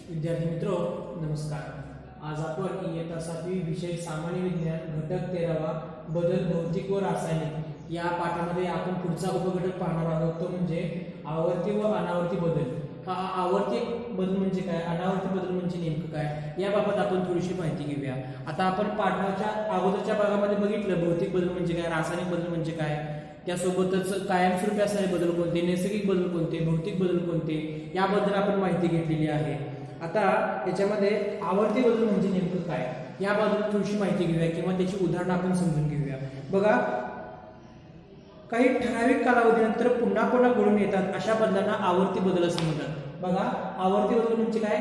विद्यार्थी मित्रो नमस्कार। आज आपण इयत्ता 7वी विषय सामान्य विज्ञान घटक 13वा बदल भौतिक व रासायनिक या पाठामध्ये आपण पुढचा उपघटक पाहणार आहोत, तो म्हणजे आवर्ती व अनावर्ती बदल। हा आवर्ती बदल म्हणजे काय, अनावर्ती बदल म्हणजे नेमकं काय, याबाबत आपण थोडीशी माहिती घेऊया। आता आपण पाठाच्या अगोदरच्या भागामध्ये बघितलं भौतिक बदल म्हणजे काय, रासायनिक बदल म्हणजे काय, त्यासोबतच कायमस्वरूपी असणारे बदल कोणते, नैसर्गिक बदल कोणते, भौतिक बदल कोणते, याबद्दल आपण माहिती घेतलेली आहे। आता याच्यामध्ये आवर्ती बदल म्हणजे नेमकं काय याबद्दल थोडीशी माहिती घेऊया किंवा त्याची उदाहरणं आपण समजून घेऊया। बघा, काही ठराविक कालावधीनंतर पुन्हा पुन्हा घडून येतात अशा बदलांना आवर्ती बदल असे म्हणतात। बघा, आवर्ती बदल म्हणजे काय,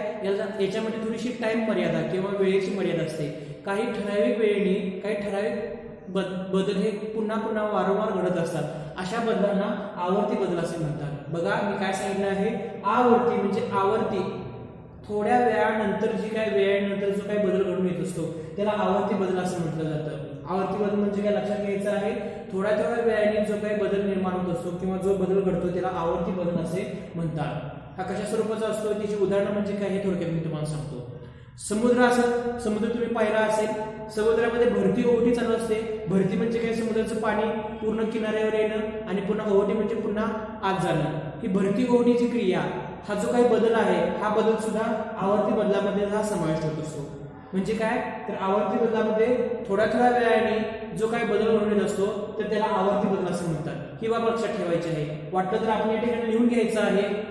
याच्यामध्ये थोडीशी टाइम मर्यादा किंवा वेळेची मर्यादा असते। काही ठराविक वेळेने काही ठराविक बदल हे पुन्हा पुन्हा वारंवार घडत असतात, अशा बदलांना आवर्ती बदल असे म्हणतात। बघा, मी काय सांगितलं आहे, आवर्ती म्हणजे आवर्ती थोड्या वेळानंतर जी काय वेळेनंतर जो काही बदल घडून येत असतो त्याला आवर्ती बदल असं म्हटलं जातं। आवर्ती बदल म्हणजे काय लक्षात घ्यायचं आहे, थोड्या थोड्या वेळाने जो काही बदल निर्माण होत असतो किंवा जो बदल घडतो त्याला आवर्ती बदल असे म्हणतात। हा कशा स्वरूपाचा असतो, त्याची उदाहरणं म्हणजे काय हे थोडक्यात मी तुम्हाला सांगतो। समुद्र असेल, समुद्र तुम्ही पाहिला असेल, समुद्रामध्ये भरती ओहोटी चालू असते। भरती म्हणजे काय, समुद्राचं पाणी पूर्ण किनाऱ्यावर येणं आणि पुन्हा ओहोटी म्हणजे पुन्हा आत जाणं। ही भरती ओहोटीची क्रिया, हा जो काही बदल आहे हा बदल सुद्धा आवर्ती बदलामध्ये हा समाविष्ट होत असतो। म्हणजे काय, तर आवर्ती बदलामध्ये थोड्या थोड्या वेळाने जो काही बदल घडून येत असतो तर त्याला आवर्ती बदल असं म्हणतात। ही बाब लक्षात ठेवायची आहे। वाटलं तर आपण या ठिकाणी लिहून घ्यायचं आहे।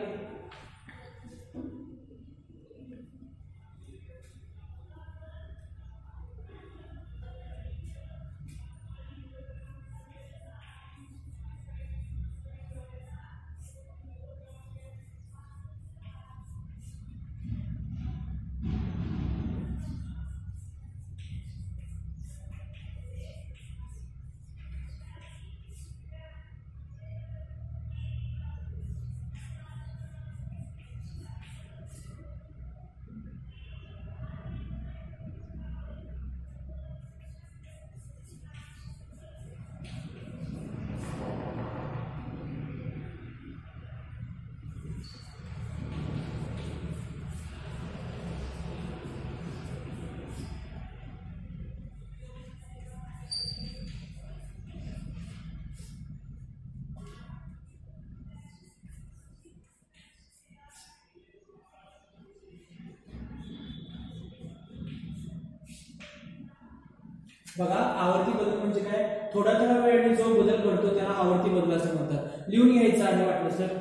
बघा, आवर्ती बदल म्हणजे काय, थोड्या थोड्या वेळाने जो बदल घडतो त्याला आवर्ती बदल असं म्हणतात। लिहून घ्यायचं आहे वाटलं सर।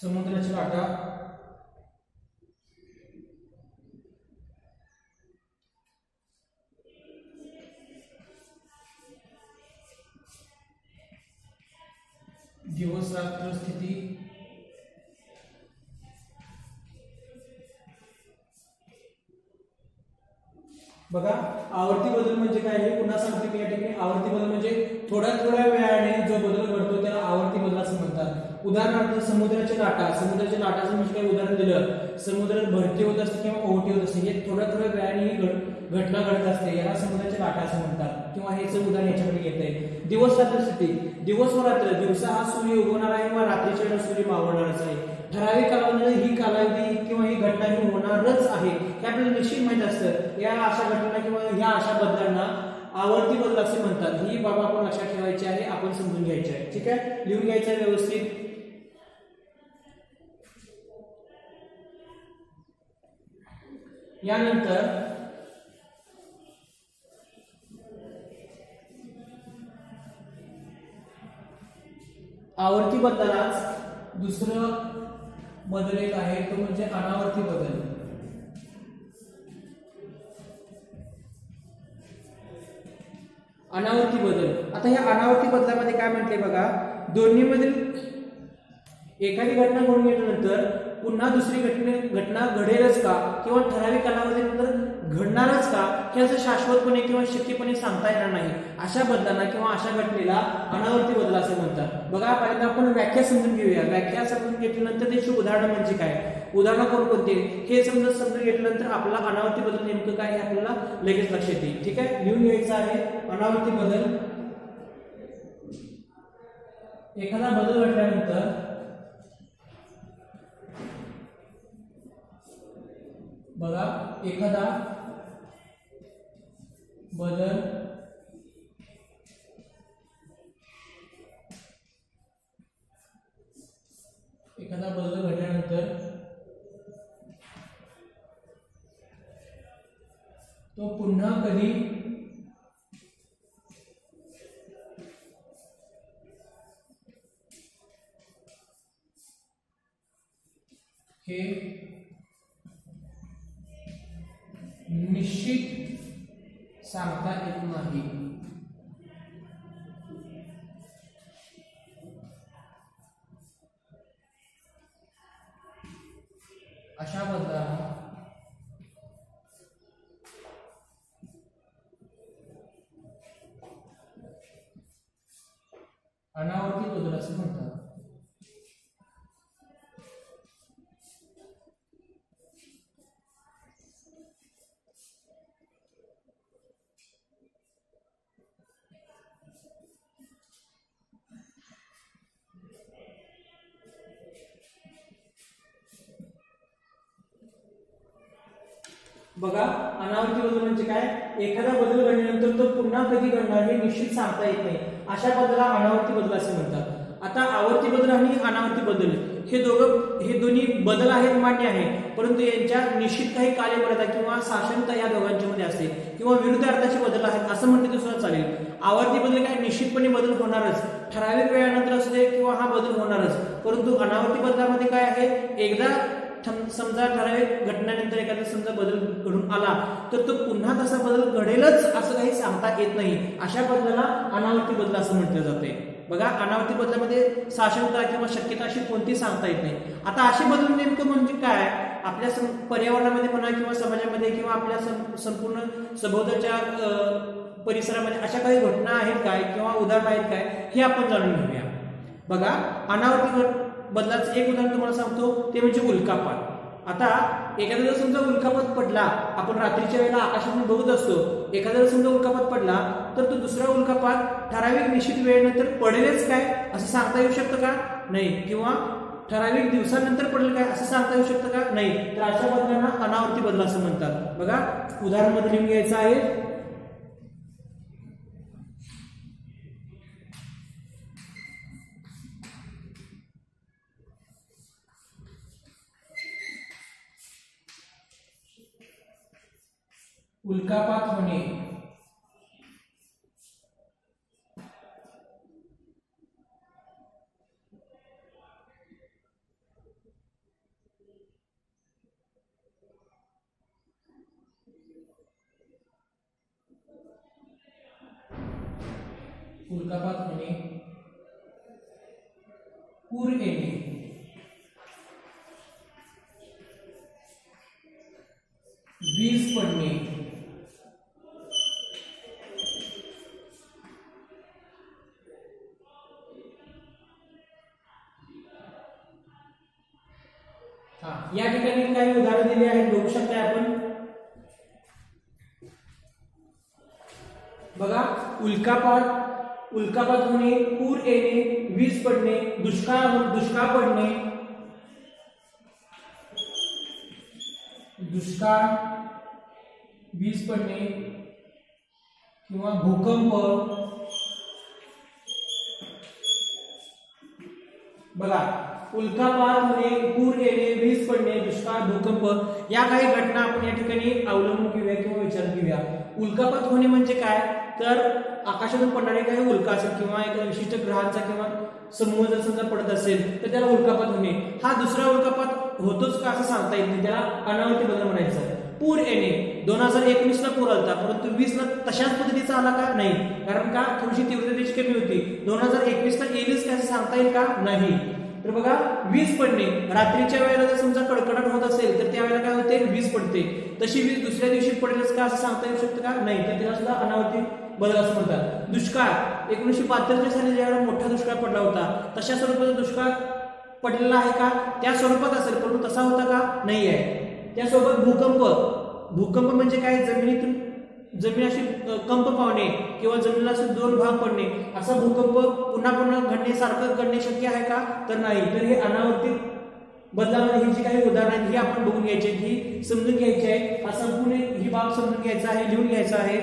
समुद्राची लाटा, दिवस रात्र स्थिती, बघा आवर्ती बदल म्हणजे काय हे पुन्हा सांगतो मी या ठिकाणी। आवर्ती बदल म्हणजे थोड्या थोड्या वेळाने जो बदल घडतो त्याला आवर्ती बदल असं म्हणतात। उदाहरणार्थ समुद्राच्या लाटा, समुद्राच्या लाटाचं म्हणजे काय उदाहरण दिलं, समुद्रात भरती होत असते किंवा ओहोटी होत असते, हे थोड्या थोड्या वेळाने ही घटना घडत असते, याला समुद्राच्या लाटा असं म्हणतात किंवा हेच उदाहरण याच्यामध्ये येत आहे। दिवस रात्र स्थिती, दिवस व रात्र, दिवसा हा सूर्य उगवणार आहे व रात्रीच्या वेळेला सूर्य मावळणारच आहे। ठराविक कालावधीमध्ये ही कालावधी किंवा ही घटना ही होणारच आहे हे आपल्याला निश्चित माहित असतं। या अशा घटना किंवा ह्या अशा बदलांना आवर्ती बदल असे म्हणतात। ही बाब आपण लक्षात ठेवायची आहे, आपण समजून घ्यायची आहे। ठीक आहे, लिहून घ्यायचं आहे व्यवस्थित। यानंतर आवर्ती बदलालाच दुसरं बदल एक आहे, तो म्हणजे अनावर्ती बदल। अनावर्ती बदल, आता या अनावर्ती बदलामध्ये काय म्हटले बघा, दोन्ही मधील एखादी घटना घडून गेल्यानंतर पुन्हा दुसरी घटना घडेलच का किंवा ठराविक कालावधीनंतर घडणारच का हे असं शाश्वतपणे किंवा शक्यपणे सांगता येणार नाही। अशा बदलांना किंवा अशा घटनेला अनावर्ती बदल असे म्हणतात। बघा, बघा पहिल्यांदा आपण व्याख्या समजून घेऊया. व्याख्या समजून घेतल्यानंतर त्याची उदाहरणं म्हणजे काय, उदाहरणं कोणकोणते हे समजून घेतल्यानंतर आपला अनावर्ती बदल नेमकं काय हे आपल्याला लगेच लक्षात येईल. ठीक आहे, लिहून घ्यायचं आहे अनावर्ती बदल. एखादा बदल घडल्यानंतर बघा एखादा बदल घडल्यानंतर तो पुन्हा कधी हे निश्चित सांगता येत नाही. अशा बदलाला अनावर्ती बदल असे म्हणतात. बघा अनावर्ती बदल म्हणजे काय, एखादा बदल घडल्यानंतर तो पुन्हा कधी घडणार हे निश्चित सांगता येत नाही. अशा बदलाला अनावर्ती बदल असे म्हणतात. आता आवर्ती बदल आणि अनावर्ती बदल हे दोन्ही बदल आहेत, मान्य आहे, परंतु यांच्या निश्चित काही कार्यमर्यादा किंवा शासनता या दोघांच्या मध्ये असते किंवा विरुद्ध अर्थाचे बदल आहेत असं म्हणते सुद्धा चालेल. आवर्ती बदल काय निश्चितपणे बदल होणारच, ठराविक वेळानंतर असू दे किंवा हा बदल होणारच. परंतु अनावर्ती बदलामध्ये काय आहे, एकदा समजा ठराविक घटनेनंतर एखादा समजा बदल घडून आला तर तो पुन्हा तसा बदल घडेलच असं काही सांगता येत नाही. अशा बदलाला अनावर्ती बदल असं म्हटलं जाते. बघा अनावर्ती बदलामध्ये शासनता किंवा शक्यता अशी कोणती सांगता येत नाही. आता असे बदल नेमकं म्हणजे काय, आपल्या पर्यावरणामध्ये म्हणा किंवा समाजामध्ये किंवा आपल्या संपूर्ण सभोवतालच्या परिसरामध्ये अशा काही घटना आहेत काय किंवा उदाहरण आहेत काय हे आपण जाणून घेऊया. बघा अनावर्ती बदलाचं एक उदाहरण तुम्हाला सांगतो, ते म्हणजे उल्कापात. आता एखाद्या वेळेस समजा उल्कापात पडला, आपण रात्रीच्या वेळेला आकाशातून बघत असतो, एखाद्या वेळेस समजा उल्कापात पडला तर तो दुसरा उल्कापात ठराविक निश्चित वेळेनंतर पडेलच काय असं सांगता येऊ शकतं का, नाही, किंवा ठराविक दिवसानंतर पडेल काय असं सांगता येऊ शकतं का, नाही. तर अशा बदलांना अनावर्ती बदल असं म्हणतात. बघा उदाहरण मध्ये लिहून घ्यायचं आहे. उल्कापात होणे, उल्कापात होणे, पूर येणे, वीज पडणे, या ठिकाणी काही उदाहरण दिली आहेत, बघू शकता आपण. बघा उल्कापात होणे, पूर येणे, वीज पडणे, दुष्काळ पडणे, वीज पडणे किंवा भूकंप. बघा उल्कापात होणे, पूर येणे, वीज पडणे, दुष्काळ, भूकंप या काही घटना आपण या ठिकाणी अवलंबून घेऊया किंवा विचार घेऊया. उल्कापात होणे म्हणजे काय, तर आकाशातून पडणारे काही उल्का असेल किंवा एका विशिष्ट ग्रहांचा किंवा समूह जर समजा पडत असेल तर त्याला उल्कापात होणे. हा दुसरा उल्कापात होतोच का असं सांगता येत नाही, त्याला अनावर्ती बदल म्हणायचं. पूर येणे, 2021 ला पूर आलता, परंतु 20 ला तशाच पद्धतीचा आला का, नाही, कारण का थोडीशी तीव्रतेची कमी होती. 2021 ला येईलच का असं सांगता येईल का, नाही. तर बघा वीज पडणे, रात्रीच्या वेळेला जर समजा कडकडाट होत असेल तर त्यावेळेला काय होते, वीज पडते. तशी वीज दुसऱ्या दिवशी पडेलच का असं सांगता येऊ शकतं का, नाही. तर त्याला सुद्धा अनावर्ती बदल असं म्हणतात. दुष्काळ, 1972 साली ज्यावेळेला मोठा दुष्काळ पडला होता तशा स्वरूपाचा दुष्काळ पडलेला आहे का? त्या स्वरूपात असेल, परंतु तसा होता का? नाही आहे. त्यासोबत भूकंप म्हणजे काय? जमीन अशी कंप पावणे किंवा जमिनीला असे दोन भाग पडणे, असा भूकंप पुन्हा पुन्हा घडण्यासारखं घडणे शक्य आहे का? तर नाही. तर हे अनावर्तित बदलामध्ये ही जी काही उदाहरण आहेत ही आपण बघून घ्यायची, ही समजून घ्यायची आहे. हा संपूर्ण ही बाब समजून घ्यायचा आहे, लिहून घ्यायचा आहे.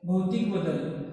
भौतिक बदल.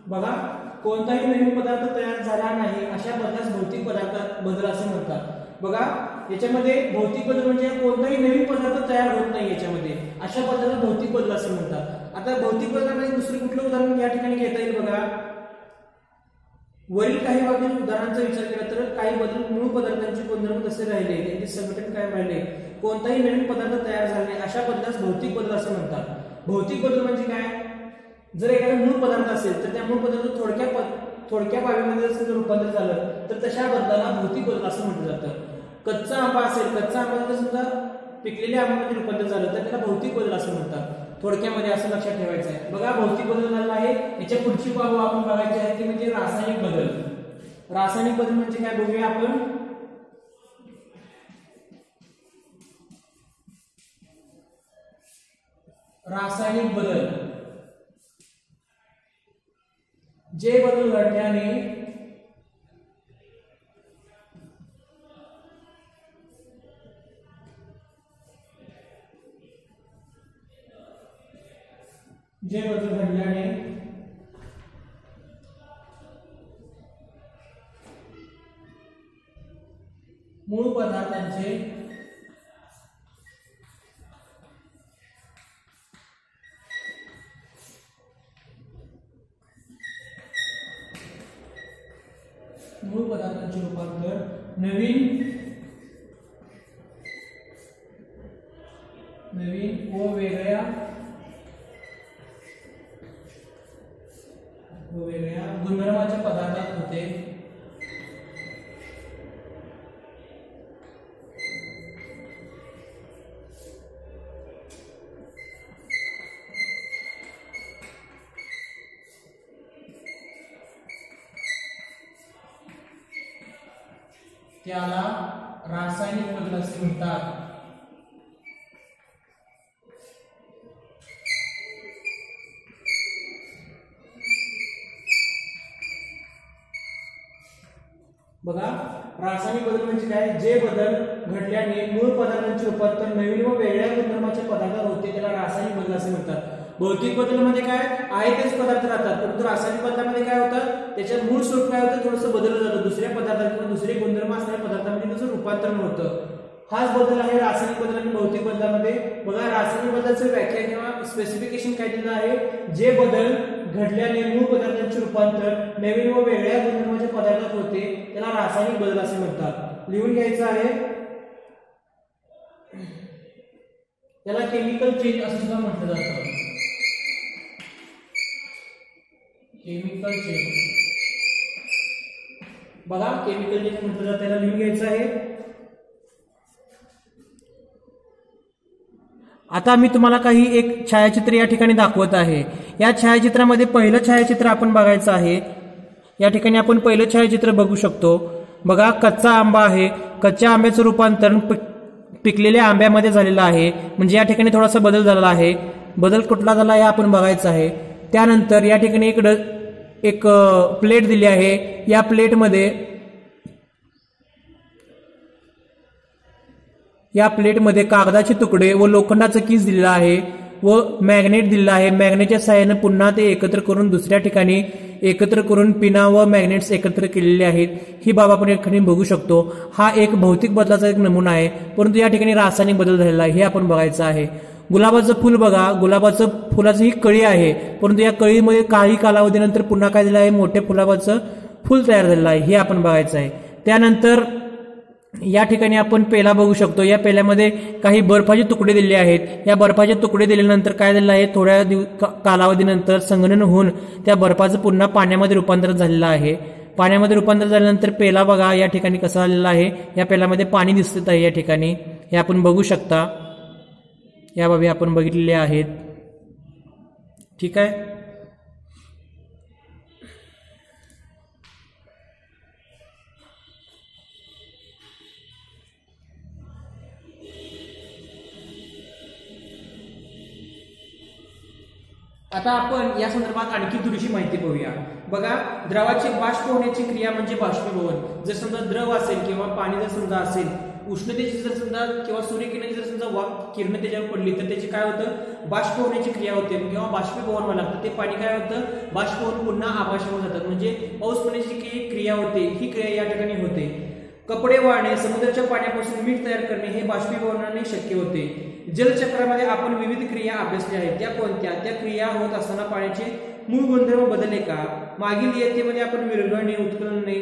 बघा, कोणताही नवीन पदार्थ तयार झाला नाही अशा बदलास भौतिक बदल असे म्हणतात. बघा, याच्यामध्ये भौतिक बदल म्हणजे कोणताही नवीन पदार्थ तयार होत नाही, याच्यामध्ये अशा बदलाला भौतिक बदल असे म्हणतात. आता भौतिक बदलामध्ये दुसरे कुठलं उदाहरण या ठिकाणी घेता येईल? बघा, वरील काही बाबतीत उदाहरणांचा विचार केला तर काही बदल मूळ पदार्थांचे गुणधर्म तसे राहिले, त्यांचे संघटन कायम राहिले, कोणताही नवीन पदार्थ तयार झाला नाही अशा बदलास भौतिक बदल असे म्हणतात. भौतिक बदल म्हणजे काय? जर एखादा मूळ पदार्थ असेल तर त्या मूळ पदार्थ थोडक्या बाबीमध्ये जर रूपांतर झालं तर तशा बदलाला भौतिक बदल असं म्हटलं जातं. कच्चा आंबा असेल, कच्चा आंबा जर समजा पिकलेल्या आंब्यामध्ये रूपांतर झालं तर त्याला भौतिक बदल असं म्हणतात. थोडक्यामध्ये असं लक्षात ठेवायचं आहे. बघा, भौतिक बदल झाला आहे. याच्या पुढची बाब आपण बघायची आहे ती म्हणजे रासायनिक बदल. रासायनिक बदल म्हणजे काय बघूया आपण. रासायनिक बदल जे बदल घडल्याने मूळ पदार्थांचे रूपांतर नवीन व वेगळ्या गुणधर्माच्या पदार्थात होते. त्याला रासायनिक बदल असे म्हणतात. बघा, रासायनिक बदल म्हणजे काय? जे बदल घडल्याने मूळ पदार्थांचे रूपांतर नवीन व वेगळ्या गुणधर्माच्या पदार्थात होते त्याला रासायनिक बदल असे म्हणतात. भौतिक बदलामध्ये काय आहे तेच पदार्थ राहतात, परंतु रासायनिक बदलामध्ये काय होतं त्याच्या मूळ स्वरूप काय होतं थोडंसं बदललं जातं, दुसऱ्या पदार्थात किंवा दुसरे गुणधर्म असणाऱ्या पदार्थामध्ये त्याचं रूपांतरण होतं. हाच बदल आहे रासायनिक बदल आणि भौतिक बदलामध्ये. बघा रासायनिक बदलाची व्याख्या किंवा स्पेसिफिकेशन काय दिलं आहे, जे बदल घडल्याने मूळ पदार्थांचे रूपांतर नवीन व वेगळ्या गुणधर्माच्या पदार्थात होते त्याला रासायनिक बदल असे म्हणतात. लिहून घ्यायचं आहे. त्याला केमिकल चेंज असं सुद्धा म्हटलं जातं. केमिकल चेंज बघा केमिकल चेंज म्हटलं जातं, त्याला लिहून घ्यायचं आहे. आता मी तुम्हाला काही एक छायाचित्र या ठिकाणी दाखवत आहे. या छायाचित्रामध्ये पहिलं छायाचित्र आपण बघायचं आहे. या ठिकाणी आपण पहिलं छायाचित्र बघू शकतो. बघा कच्चा आंबा आहे. कच्च्या आंब्याचं रूपांतरण पिकलेल्या आंब्यामध्ये झालेलं आहे, म्हणजे या ठिकाणी थोडासा बदल झालेला आहे. बदल कुठला झाला हे आपण बघायचं आहे. त्यानंतर या ठिकाणी एक प्लेट दिली आहे. या प्लेटमध्ये कागदाचे तुकडे व लोखंडाचं कीस दिलेलं आहे व मॅग्नेट दिलेलं आहे. मॅग्नेटच्या सहाय्याने पुन्हा ते एकत्र करून दुसऱ्या ठिकाणी एकत्र करून पिना व मॅग्नेट्स एकत्र केलेले आहेत. ही बाब आपण या ठिकाणी बघू शकतो. हा एक भौतिक बदलाचा एक नमुना आहे, परंतु या ठिकाणी रासायनिक बदल झालेला आहे हे आपण बघायचं आहे. गुलाबाचं फुल बघा, गुलाबाचं फुलाची ही कळी आहे, परंतु या कळीमध्ये काही कालावधीनंतर पुन्हा काय झालं आहे, मोठ्या गुलाबाचं फुल तयार झालेलं आहे हे आपण बघायचं आहे. त्यानंतर या ठिकाणी आपण पेला बघू शकतो. या पेल्यामध्ये काही बर्फाचे तुकडे दिले आहेत. या बर्फाचे तुकडे दिल्यानंतर काय झालं आहे, थोड्या कालावधीनंतर संगणन होऊन त्या बर्फाचं पुन्हा पाण्यामध्ये रूपांतर झालेलं आहे. पाण्यामध्ये रूपांतर झाल्यानंतर पेला बघा या ठिकाणी कसा झालेला आहे. या पेल्यामध्ये पाणी दिसत आहे या ठिकाणी, हे आपण बघू शकता. या बाबी आपण बघितलेल्या आहेत. ठीक आहे. आता आपण या संदर्भात आणखी थोडीशी माहिती पाहूया. बघा द्रवाची बाष्प होण्याची क्रिया म्हणजे बाष्पीभवन. जर समजा द्रव असेल किंवा पाणी जर समजा असेल, उष्णतेची जर समजा किंवा सूर्यकिरणाची जर समजा किरण त्याच्यावर पडली तर त्याची काय होतं, बाष्प होण्याची क्रिया होते किंवा बाष्पीभवन व्हायला लागतं. ते पाणी काय होतं, बाष्प होऊन पुन्हा आभासी होऊन जातात, म्हणजे पाऊस पडण्याची जी क्रिया होते ही क्रिया या ठिकाणी होते. कपडे वाळणे, समुद्राच्या पाण्यापासून मीठ तयार करणे हे बाष्पीभवनाने शक्य होते. जलचक्रामध्ये आपण विविध क्रिया अभ्यासल्या आहेत. त्या कोणत्या, त्या क्रिया होत असताना पाण्याचे मूळ गुणधर्म बदलले का. मागील इयत्तेमध्ये आपण विरघळणे, उत्कलने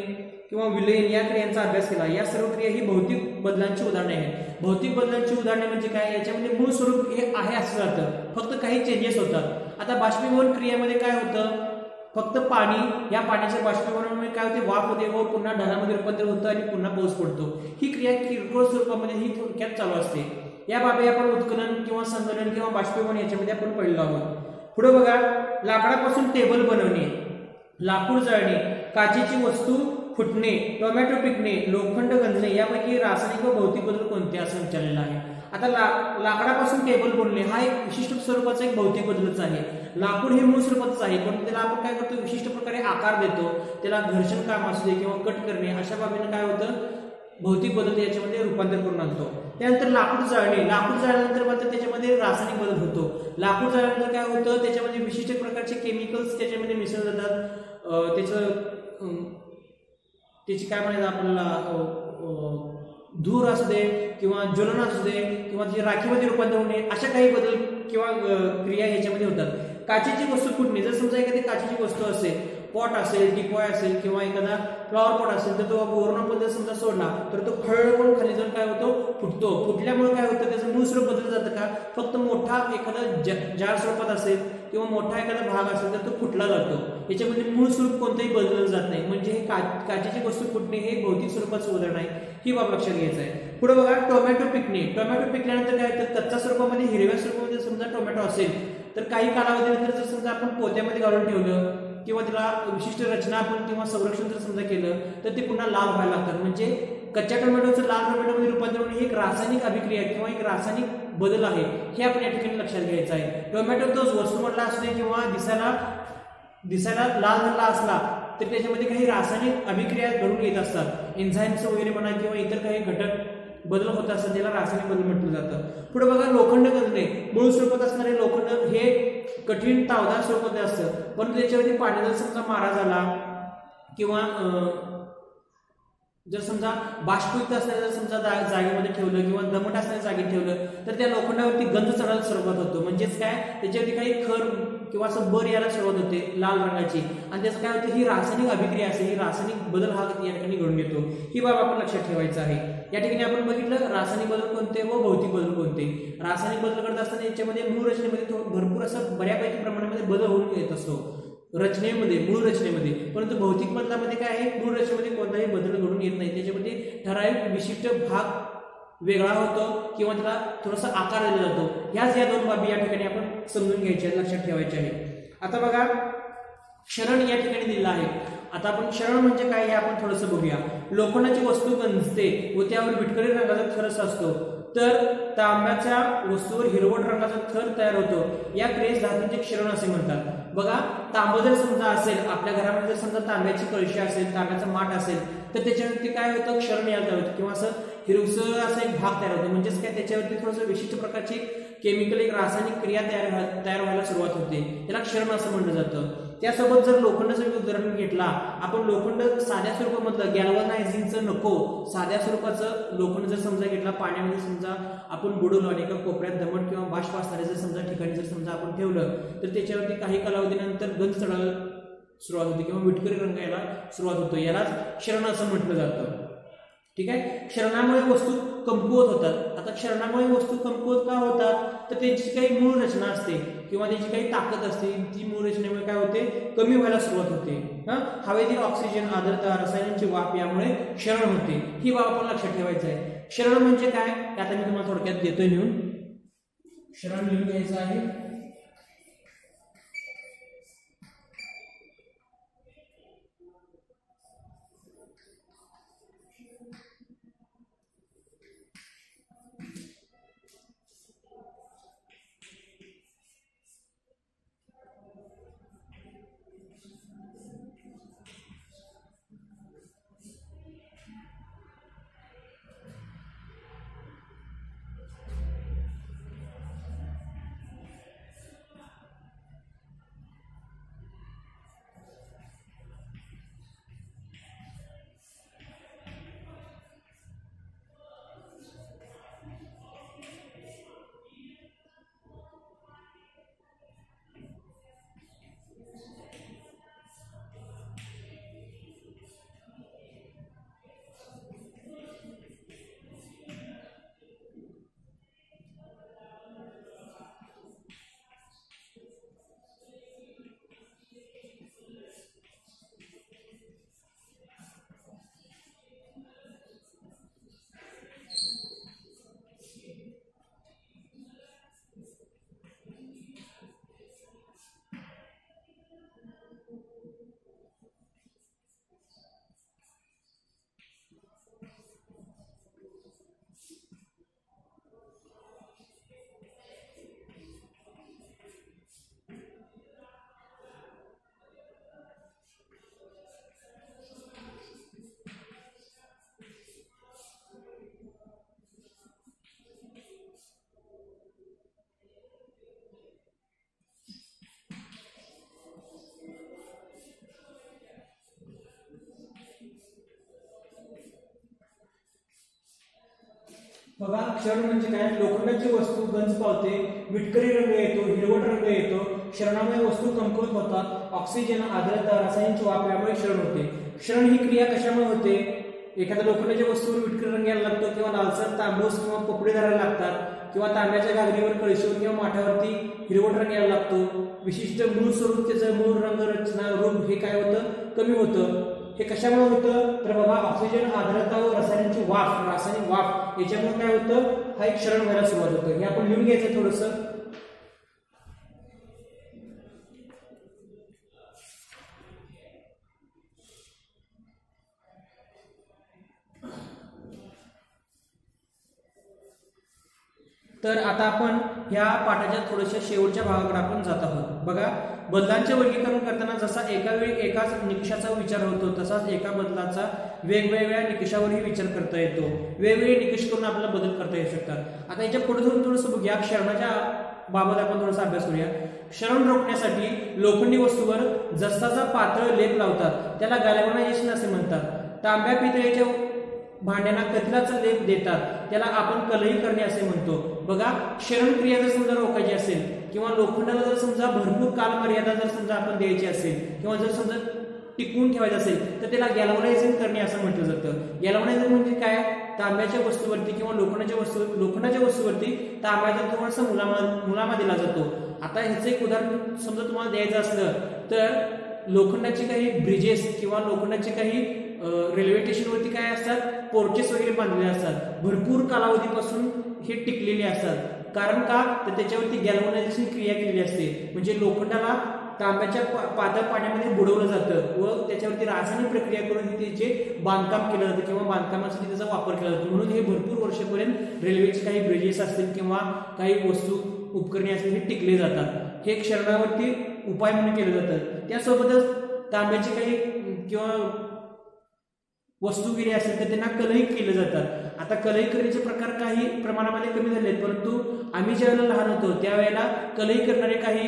किंवा विलयन या क्रियांचा अभ्यास केला. या सर्व क्रिया ही भौतिक बदलांची उदाहरणे आहेत. भौतिक बदलांची उदाहरणे म्हणजे काय, याच्यामध्ये मूळ स्वरूप हे आहे असं जातं, फक्त काही चेंजेस होतात. आता बाष्पीभवन क्रियेमध्ये काय होतं, फक्त पाणी, या पाण्याच्या बाष्पीभवनामुळे काय होते, वाफ होते व पुन्हा ढगामध्ये रूपांतर होतं आणि पुन्हा पाऊस पडतो. ही क्रिया किरकोळ स्वरूपामध्ये ही थोडक्यात चालू असते. या बाबी आपण उत्खनन किंवा संगणन किंवा बाष्पीभवन याच्यामध्ये आपण पहिलो आहोत. पुढे बघा, लाकडापासून टेबल बनवणे, लाकूड जाळणे, काचेची वस्तू फुटणे, टोमॅटो पिकणे, लोखंड गंजणे यापैकी रासायनिक व भौतिक बदल कोणते असं विचारलेलं आहे. आता लाकडापासून टेबल बनणे हा एक विशिष्ट स्वरूपाचा एक भौतिक बदलच आहे. लाकूड हे मूळ स्वरूपाचं आहे, पण त्याला आपण काय करतो, विशिष्ट प्रकारे आकार देतो. त्याला घर्षण काम असू दे किंवा कट करणे अशा बाबीने काय होतं, भौतिक बदल याच्यामध्ये रूपांतर करून आणतो. त्यानंतर लाकूड जाळणे, लाकूड जाळल्यानंतर मात्र त्याच्यामध्ये रासायनिक बदल होतो. लाकूड जाळल्यानंतर काय होतं, त्याच्यामध्ये विशिष्ट प्रकारचे केमिकल्स त्याच्यामध्ये मिसळले जातात. त्याची काय म्हणायचं आपल्याला, धूर असू दे किंवा ज्वलन असू दे किंवा जे राखीमध्ये रूपांतर होणे अशा काही बदल किंवा क्रिया याच्यामध्ये होतात. काचेची वस्तू फुटणे, जर समजा एखादी काचेची वस्तू असेल, पॉट असेल, टिपॉय असेल किंवा एखादा फ्लॉवर पॉट असेल, तर तो वरून आपण जर समजा सोडला तर तो खळखळून खाली जाऊन काय होतो, फुटतो. फुटल्यामुळे काय होतं, त्याचं मूळ स्वरूप बदललं जातं का, फक्त मोठा एखादा जाड स्वरूपात असेल किंवा मोठा एखादा भाग असेल तर तो फुटला जातो. याच्यामध्ये मूळ स्वरूप कोणतंही बदललं जात नाही, म्हणजे हे काचेची वस्तू फुटणे हे भौतिक स्वरूपाचं उदाहरण आहे. ही बाब लक्षात घ्यायचं आहे. पुढे बघा, टोमॅटो पिकणे. टोमॅटो पिकल्यानंतर काय होतं, कच्च्या स्वरूपामध्ये हिरव्या स्वरूपामध्ये समजा टोमॅटो असेल तर काही कालावधीनंतर जर समजा आपण पोत्यामध्ये घालून ठेवलं किंवा त्याला विशिष्ट रचना आपण किंवा संरक्षण जर समजा केलं तर ते पुन्हा लाल व्हायला लागतात. म्हणजे कच्च्या टोमॅटोचं लाल टोमॅटोमध्ये रूपांतर होणे ही एक रासायनिक अभिक्रिया किंवा एक रासायनिक बदल आहे, हे आपण या ठिकाणी लक्षात घ्यायचं आहे. टोमॅटो तो वस्तुमधला असू दे किंवा दिसायला लाल झाला असला तर त्याच्यामध्ये काही रासायनिक अभिक्रिया घडून येत असतात. एन्झाईम्स वगैरे म्हणा किंवा इतर काही घटक बदल होत असतात त्याला रासायनिक बदल म्हटलं जातं. पुढे बघा लोखंड गंजणे. मूळ स्वरूपात असणारे लोखंड हे कठीण तावदार स्वरूपात असतं, परंतु त्याच्यावरती पाण्याचा समजा मारा झाला किंवा जर समजा बाष्पयुक्त असणाऱ्या जर समजा जागेमध्ये ठेवलं किंवा दमट असणाऱ्या जागेत ठेवलं तर त्या लोखंडावरती गंज चढायला सुरुवात होतो. म्हणजेच काय, त्याच्यावरती काही खर किंवा असं बर यायला सुरुवात होते लाल रंगाची, आणि त्याचं काय होतं, ही रासायनिक अभिक्रिया असते, ही रासायनिक बदल हा या ठिकाणी घडून येतो. ही बाब आपण लक्षात ठेवायचं आहे. या ठिकाणी आपण बघितलं रासायनिक बदल कोणते व भौतिक बदल कोणते. रासायनिक बदल करत असताना याच्यामध्ये मूळ रचनेमध्ये भरपूर असं बऱ्यापैकी प्रमाणामध्ये बदल होऊन येत असतो रचनेमध्ये, मूळ रचनेमध्ये, परंतु भौतिक बदलामध्ये काय आहे, मूळ रचनेमध्ये कोणताही बदल घडून येत नाही. त्याच्यामध्ये ठराविक विशिष्ट भाग वेगळा होतो किंवा त्याला थोडासा आकार दिला जातो. ह्याच या दोन बाबी या ठिकाणी आपण समजून घ्यायच्या, लक्षात ठेवायच्या आहे. आता बघा क्षरण या ठिकाणी दिलेलं आहे. आता आपण क्षरण म्हणजे काय हे आपण थोडंसं बघूया. लोखंडाची वस्तू गंजते व त्यावर विटकरी रंगाचा थर असतो, तर तांब्याच्या वस्तूवर हिरवट रंगाचा थर तयार होतो. या क्रियेस धातूंचे क्षरण असे म्हणतात. बघा तांब जर समजा असेल, आपल्या घरामध्ये जर समजा तांब्याची कळशी असेल, तांब्याचा माठ असेल, तर त्याच्यावरती काय होतं, क्षरण यायला होतं किंवा असं हिरवसर असा एक भाग तयार होतो. म्हणजेच काय, त्याच्यावरती थोडंसं विशिष्ट प्रकारची केमिकल एक रासायनिक क्रिया तयार व्हायला सुरुवात होते, त्याला क्षरण असं म्हटलं जातं. त्यासोबत जर लोखंडाचं उदाहरण घेतला आपण, लोखंड साध्या स्वरूपामधलं गॅल्वनायझिंगचं नको, साध्या स्वरूपाचं लोखंड जर समजा घेतला, पाण्यामध्ये समजा आपण बुडवलं आणि एका कोपऱ्यात दमट किंवा बाष्प असणाऱ्या जर समजा ठिकाणी जर समजा आपण ठेवलं, तर त्याच्यावरती काही कालावधीनंतर गंज चढायला सुरुवात होते किंवा विटकरी रंग यायला सुरुवात होतो. यालाच क्षरण असं म्हटलं जातं. ठीक आहे. क्षरणामुळे वस्तू कमकुवत होतात. आता क्षरणामुळे वस्तू कमकुवत का होतात, तर त्यांची काही मूळ रचना असते किंवा त्याची काही ताकद असते, ती मूळ रचनेमुळे काय होते, कमी व्हायला सुरुवात होते. हवेतील ऑक्सिजन, आर्द्रता, रसायनांची वाफ यामुळे क्षरण होते. ही बाब आपण लक्षात ठेवायचं आहे. क्षरण म्हणजे काय, आता मी तुम्हाला थोडक्यात देतोय लिहून. क्षरण लिहून घ्यायचं आहे. बघा क्षरण म्हणजे काय, लोखंडाची वस्तू गंज पावते, विटकरी रंग येतो, हिरवट रंग येतो, क्षरणामुळे वस्तू कमकुवत होतात, ऑक्सिजन, आर्द्रता, रासायनिक वाफ यामुळे क्षरण होते. क्षरण ही क्रिया कशामुळे होते, एखाद्या लोखंडाच्या वस्तूवर विटकरी रंग यायला लागतो किंवा लालसर तांबूस किंवा पोपडे धरायला लागतात किंवा तांब्याच्या गागरीवर, कळशीवर किंवा माठावरती हिरवट रंग यायला लागतो. विशिष्ट मूळ स्वरूप, त्याचं मूळ रंग, रचना, रूप हे काय होतं, कमी होतं. हे कशामुळे होतं, तर बाबा ऑक्सिजन, आर्द्रता व रासायनिक वाफ याच्यामुळे काय होतं, हा एक क्षरण व्हायला सुरुवात होतं. हे आपण लिहून घ्यायचं थोडंसं. तर आता आपण ह्या पाठाच्या थोड्याशा शेवटच्या भागाकडे आपण जात आहोत. बघा, बदलांचे वर्गीकरण करताना जसा एका वेळी एकाच निकषाचा विचार होतो तसाच एका बदलाचा वेगवेगळ्या निकषावरही विचार करता येतो. वेगवेगळे निकष करून आपल्याला बदल करता येऊ शकतात. आता याच्या पुढे जाऊन थोडंसं बघूया, क्षरणाच्या बाबत आपण थोडासा अभ्यास करूया. क्षरण रोखण्यासाठी लोखंडी वस्तूवर जस्ताचा पातळ लेप लावतात, त्याला गॅल्व्हनायझेशन असे म्हणतात. तांब्या पितळेच्या भांड्यांना कथिलाचा लेप देतात, त्याला आपण कलही करणे असे म्हणतो. बघा, क्षरण क्रिया जर समजा रोखायची असेल किंवा लोखंडाला जर समजा भरपूर काल मर्यादा जर समजा आपण द्यायची असेल किंवा जर समजा टिकवून ठेवायचं असेल तर त्याला गॅल्व्हनायझिंग करणे असं म्हटलं जातं. गॅल्व्हनायझिंग म्हणजे काय? तांब्याच्या वस्तूवरती किंवा लोखंडाच्या वस्तूवरती तांब्याचा थोडासा मुलामा दिला जातो. आता ह्याचं एक उदाहरण समजा तुम्हाला द्यायचं असलं तर लोखंडाचे काही ब्रिजेस किंवा लोखंडाचे काही रेल्वे स्टेशनवरती काय असतात, पोर्चेस वगैरे बांधलेले असतात, भरपूर कालावधीपासून हे टिकलेले असतात. कारण का? तर त्याच्यावरती गॅल्व्हनायझेशन क्रिया केलेली असते. म्हणजे लोखंडाला तांब्याच्या पातळ पाण्यामध्ये बुडवलं जातं व त्याच्यावरती रासायनिक प्रक्रिया करून त्याचे बांधकाम केलं जातं किंवा बांधकामासाठी त्याचा वापर केला जातो. म्हणून हे भरपूर वर्षापर्यंत रेल्वेचे काही ब्रिजेस असतील किंवा काही वस्तू उपकरणे असतील हे टिकले जातात. हे क्षरणावरती उपाय म्हणून केलं जातं. त्यासोबतच तांब्याचे काही किंवा वस्तूगिरी असेल तर त्यांना कलही केले जातात. आता कलही करण्याचे प्रकार काही प्रमाणामध्ये कमी झाले आहेत, परंतु आम्ही ज्यावेळेला लहान होतो त्यावेळेला कलही करणारे काही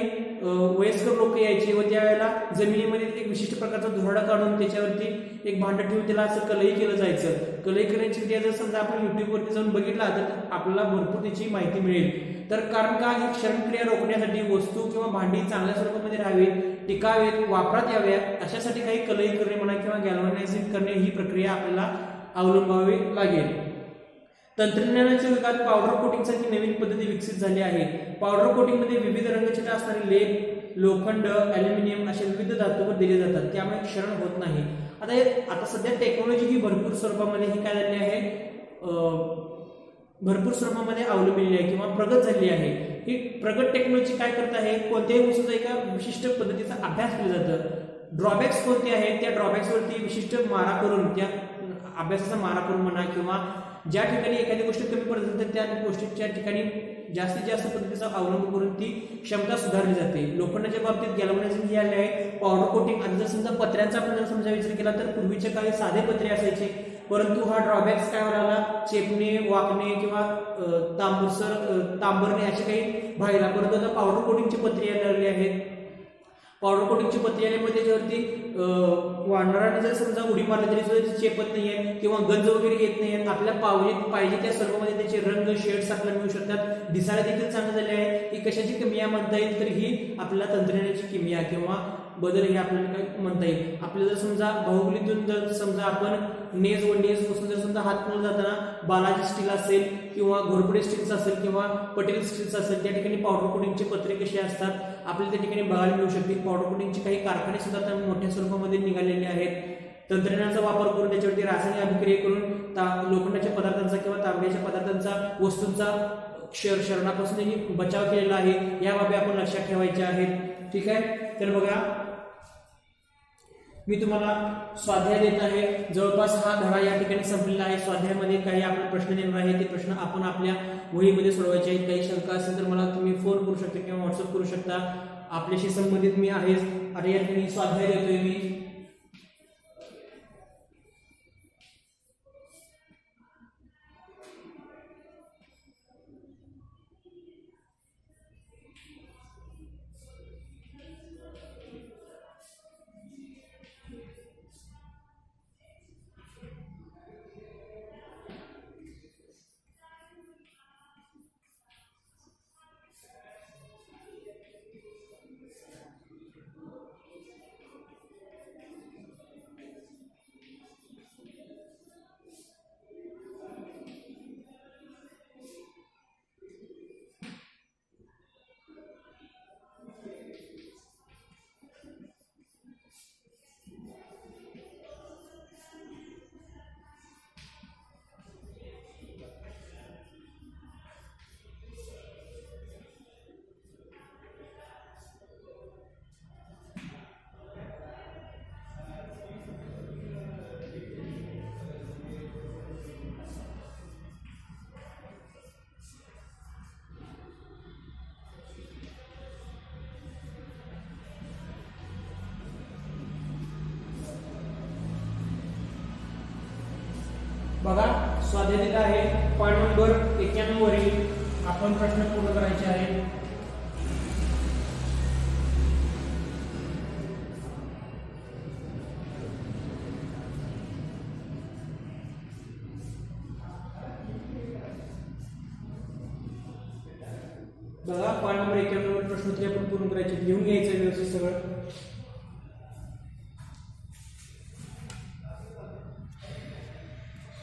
वयस्कर लोक यायचे व त्यावेळेला जमिनीमध्ये एक विशिष्ट प्रकारचा धुराडा काढून त्याच्यावरती एक भांड ठेवून त्याला असं कलही केलं जायचं. कलही करण्याची क्रिया जर समजा आपण युट्यूबवरती जाऊन बघितला तर आपल्याला भरपूर त्याची माहिती मिळेल. तर कारण का? ही क्षरणक्रिया रोखण्यासाठी वस्तू किंवा भांडी चांगल्या स्वरूपामध्ये राहावी, टिकावेत, वापरात याव्यात अशासाठी काही कलही करणे म्हणा किंवा गॅल्व्हनायझिंग करणे ही प्रक्रिया आपल्याला अवलंबावी लागेल. तंत्रज्ञानाच्या युगात पावडर कोटिंग सारखी नवीन पद्धती विकसित झाली आहे. पावडर कोटिंग मध्ये विविध रंगछटा असणारे लेप, लोखंड, अॅल्युमिनियम अशा विविध धातूवर दिले जातात, त्यामुळे क्षरण होत नाही. आता सध्या टेक्नॉलॉजी ही भरपूर स्वरूपामध्ये ही काय झाली आहे, भरपूर स्वरूपामध्ये अवलंबलेली आहे किंवा प्रगत झालेली आहे. ही प्रगत टेक्नॉलॉजी काय करत आहे, कोणत्याही वस्तूचा एका विशिष्ट पद्धतीचा अभ्यास केला जातो. ड्रॉबॅक्स कोणते आहेत त्या ड्रॉबॅक्सवरती विशिष्ट मारा करून, त्या अभ्यासाचा मारा करून म्हणा किंवा ज्या ठिकाणी एखादी गोष्ट कमी पडत असेल तर त्या गोष्टीच्या ठिकाणी जास्तीत जास्त पद्धतीचा अवलंब करून ती क्षमता सुधारली जाते. लोखंडाच्या बाबतीत गॅल्व्हनायझिंग हे आले आहे. पावडर कोटिंग, आता जर समजा पत्र्यांचा आपण जर समजा विचार केला तर पूर्वीच्या काळी साधे पत्रे असायचे, परंतु हा ड्रॉबॅक्स काय होणार, चेपणे, वाकणे किंवा तांबरणे असे काही भागला. परंतु आता पावडर कोटिंगची पत्रे यायला लागली आहेत. पावडर कोटिंगची पत्रे आल्यामुळे त्याच्यावरती वाढणाऱ्याने जर समजा उडी मारली तरी सुद्धा चेपत नाहीये किंवा गंज वगैरे येत नाहीये. आपल्या पाहिजे त्या सर्वमध्ये त्याचे रंग, शेड्स आपल्याला मिळू शकतात. दिसायला देखील चांगलं झाले आहे. ही कशाची किमया म्हणता येईल तर ही आपल्याला तंत्रज्ञानाची किमया किंवा बदल हे आपल्याला काय म्हणता येईल. आपल्याला जर समजा बाहुबलीतून जर समजा आपण नेज व नेज पासून जर समजा हात पुढे जाताना बालाजी स्टील असेल किंवा घोरपडे स्टील्स असेल किंवा पटेल स्टील्स असेल त्या ठिकाणी पावडर कोटिंगचे पत्रे कसे असतात आपल्याला त्या ठिकाणी बघायला मिळू शकतील. पावडर कोटिंगचे काही कारखाने सुद्धा आता मोठ्या स्वरूपामध्ये निघालेले आहेत. तंत्रज्ञानाचा वापर करून त्याच्यावरती रासायनिक अभिक्रिया करून लोखंडाच्या पदार्थांचा किंवा तांब्याच्या पदार्थांचा, वस्तूंचा क्षरणापासून बचाव केलेला आहे. या बाबी आपण लक्षात ठेवायच्या आहेत. ठीक आहे, तर बघा मी तुम्हाला स्वाध्याय देत आहे. जवळपास हा धडा या ठिकाणी संपलेला आहे. स्वाध्यायामध्ये काही आपण प्रश्न देणार आहे, ते प्रश्न आपण आपल्या वहीमध्ये सोडवायचे आहेत. काही शंका असेल तर मला तुम्ही फोन करू शकता किंवा व्हॉट्सअप करू शकता. आपल्याशी संबंधित मी आहेच. आता या ठिकाणी स्वाध्याय देतोय मी. स्वाध्याय दिला आहे पॉईंट नंबर 91 वरील आपण प्रश्न पूर्ण करायचे आहे. बघा पॉईंट नंबर 91 वर प्रश्नोत्तरे आपण पूर्ण करायचे, लिहून घ्यायचं व्यवस्थित सगळं.